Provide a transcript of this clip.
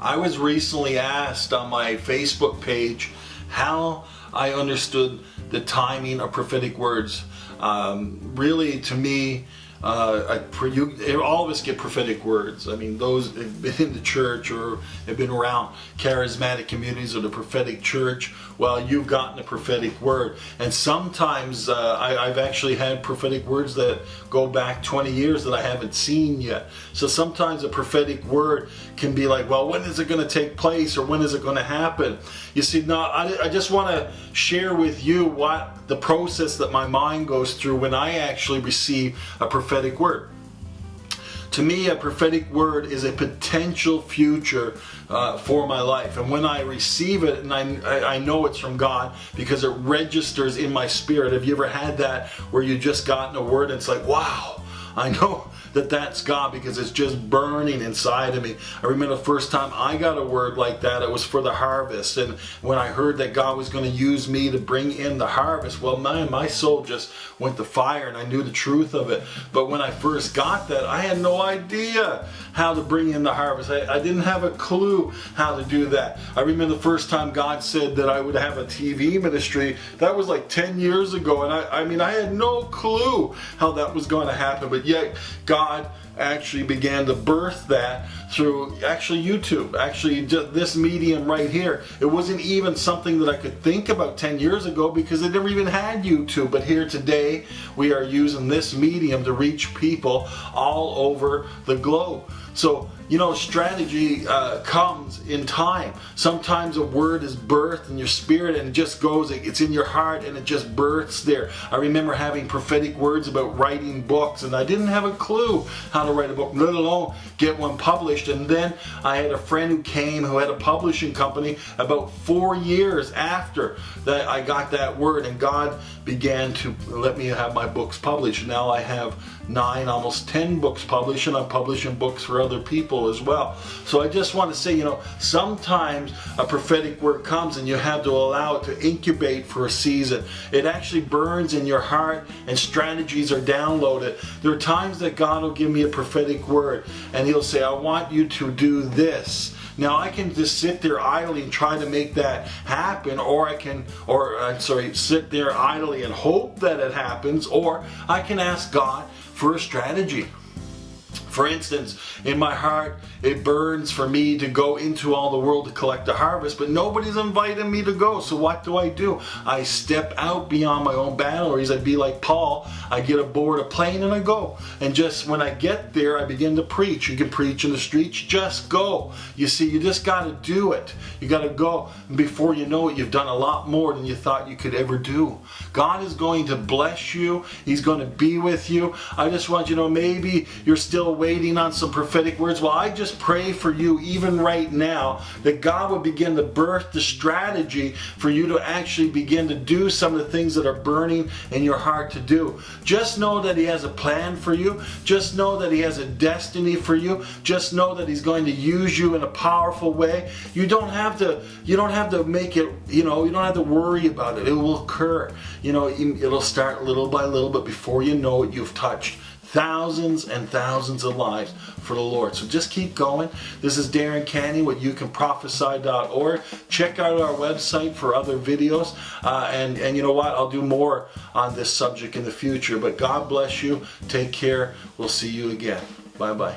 I was recently asked on my Facebook page how I understood the timing of prophetic words. Really, to me, all of us get prophetic words. I mean, those have been in the church or have been around charismatic communities or the prophetic church, well, you've gotten a prophetic word. And sometimes I've actually had prophetic words that go back 20 years that I haven't seen yet. So sometimes a prophetic word can be like, well, when is it going to take place, or when is it going to happen? You see, now I just want to share with you what the process that my mind goes through when I actually receive a prophetic word. To me, a prophetic word is a potential future for my life. And when I receive it, and I know it's from God because it registers in my spirit. Have you ever had that where you just gotten a word and it's like, wow, I know that that's God because it's just burning inside of me. I remember the first time I got a word like that, it was for the harvest. And when I heard that God was going to use me to bring in the harvest, well, man, my soul just went to fire, and I knew the truth of it. But when I first got that, I had no idea how to bring in the harvest. I didn't have a clue how to do that. I remember the first time God said that I would have a TV ministry. That was like 10 years ago, and I had no clue how that was going to happen. But yet God actually began to birth that through actually YouTube, actually just this medium right here. It wasn't even something that I could think about 10 years ago because I never even had YouTube. But here today, we are using this medium to reach people all over the globe. So, you know, strategy comes in time. Sometimes a word is birthed in your spirit and it just goes, it's in your heart and it just births there. I remember having prophetic words about writing books, and I didn't have a clue how to write a book, let alone get one published. And then I had a friend who came who had a publishing company about 4 years after that I got that word, and God began to let me have my books published. Now I have 9, almost 10 books published, and I'm publishing books for other people as well. So I just want to say, you know, sometimes a prophetic word comes and you have to allow it to incubate for a season. It actually burns in your heart and strategies are downloaded. There are times that God will give me a prophetic word and He'll say, I want you to do this. Now I can just sit there idly and try to make that happen, or I can, sit there idly and hope that it happens, or I can ask God for a strategy. For instance, in my heart, it burns for me to go into all the world to collect the harvest, but nobody's inviting me to go. So what do? I step out beyond my own boundaries. I'd be like Paul. I get aboard a plane and I go. And just when I get there, I begin to preach. You can preach in the streets. Just go. You see, you just got to do it. You got to go. And before you know it, you've done a lot more than you thought you could ever do. God is going to bless you. He's going to be with you. I just want you to know, maybe you're still waiting on some prophetic words. Well, I just pray for you even right now that God would begin to birth the strategy for you to actually begin to do some of the things that are burning in your heart to do. Just know that He has a plan for you. Just know that He has a destiny for you. Just know that He's going to use you in a powerful way. You don't have to make it, you don't have to worry about it. It will occur. It'll start little by little, but before you know it, you've touched thousands and thousands of lives for the Lord. So just keep going. This is Darren Canny with youcanprophesy.org. Check out our website for other videos. And you know what? I'll do more on this subject in the future. But God bless you. Take care. We'll see you again. Bye-bye.